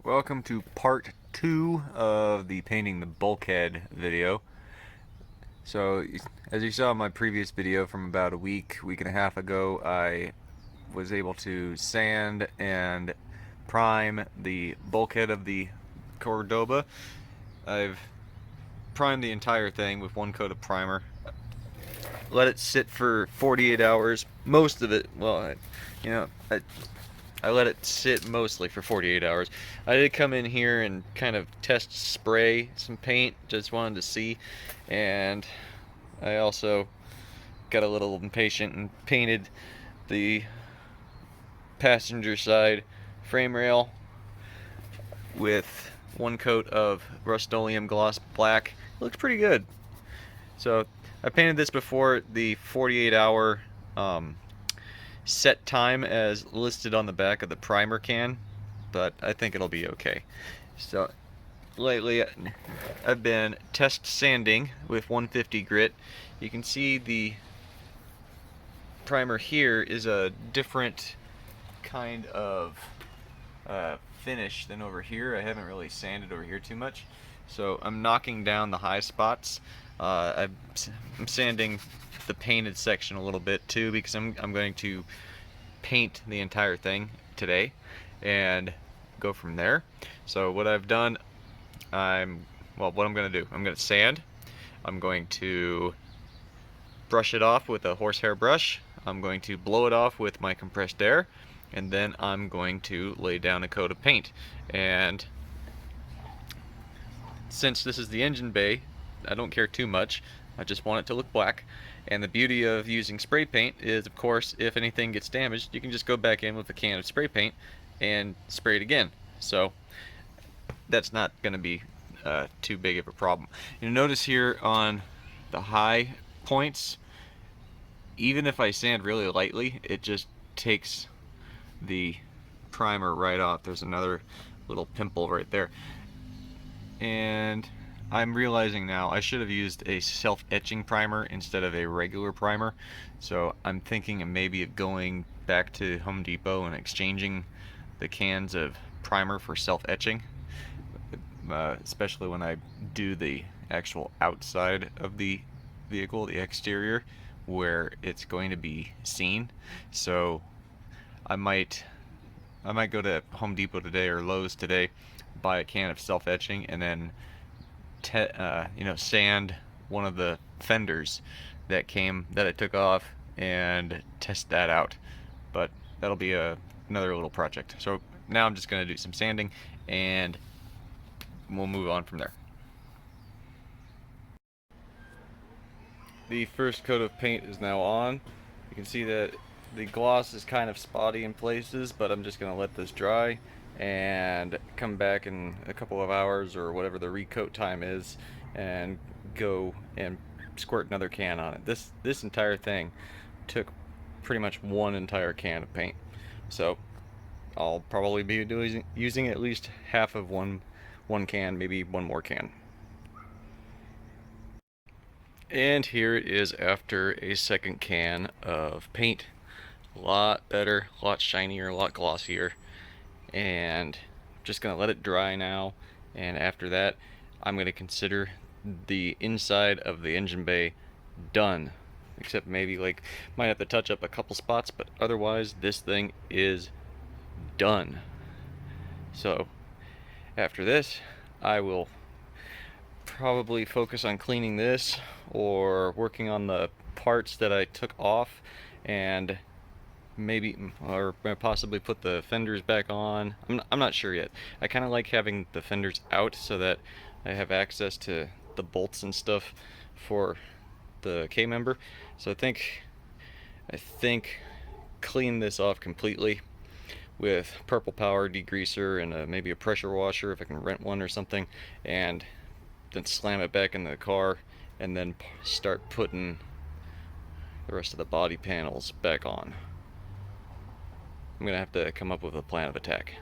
Welcome to part 2 of the painting the bulkhead video. So, as you saw in my previous video from about a week and a half ago, I was able to sand and prime the bulkhead of the Cordoba. I've primed the entire thing with one coat of primer. Let it sit for 48 hours. Most of it, well, you know, I let it sit mostly for 48 hours. I did come in here and kind of test spray some paint, just wanted to see, and I also got a little impatient and painted the passenger side frame rail with one coat of Rust-Oleum gloss black. It looks pretty good. So I painted this before the 48-hour set time as listed on the back of the primer can, but I think it'll be okay. So lately I've been test sanding with 150 grit. You can see the primer here is a different kind of finish than over here. I haven't really sanded over here too much, so I'm knocking down the high spots. I'm sanding the painted section a little bit too, because I'm going to paint the entire thing today and go from there. So what I've done, what I'm going to do, I'm going to sand. I'm going to brush it off with a horsehair brush. I'm going to blow it off with my compressed air, and then I'm going to lay down a coat of paint. And since this is the engine bay, I don't care too much. I just want it to look black. And the beauty of using spray paint is, of course, if anything gets damaged, you can just go back in with a can of spray paint and spray it again. So that's not going to be too big of a problem. You notice here on the high points, even if I sand really lightly, it just takes the primer right off. There's another little pimple right there. And I'm realizing now I should have used a self-etching primer instead of a regular primer. So I'm thinking maybe of going back to Home Depot and exchanging the cans of primer for self-etching, especially when I do the actual outside of the vehicle, the exterior, where it's going to be seen. So I might go to Home Depot today or Lowe's today, buy a can of self-etching, and then sand one of the fenders that I took off and test that out. But that'll be another little project. So now I'm just going to do some sanding and we'll move on from there. The first coat of paint is now on. You can see that the gloss is kind of spotty in places, but I'm just going to let this dry and come back in a couple of hours or whatever the recoat time is and go and squirt another can on it. This entire thing took pretty much one entire can of paint, so I'll probably be using at least half of one can, maybe one more can. And here it is after a second can of paint. A lot better, a lot shinier, a lot glossier. And just gonna let it dry now, and after that I'm gonna consider the inside of the engine bay done, except maybe might have to touch up a couple spots, but otherwise this thing is done. So after this I will probably focus on cleaning this or working on the parts that I took off, and maybe or possibly put the fenders back on. I'm not sure yet. I kind of like having the fenders out so that I have access to the bolts and stuff for the K-member. So I think clean this off completely with Purple Power degreaser and maybe a pressure washer if I can rent one or something, and then slam it back in the car and then start putting the rest of the body panels back on. I'm gonna have to come up with a plan of attack.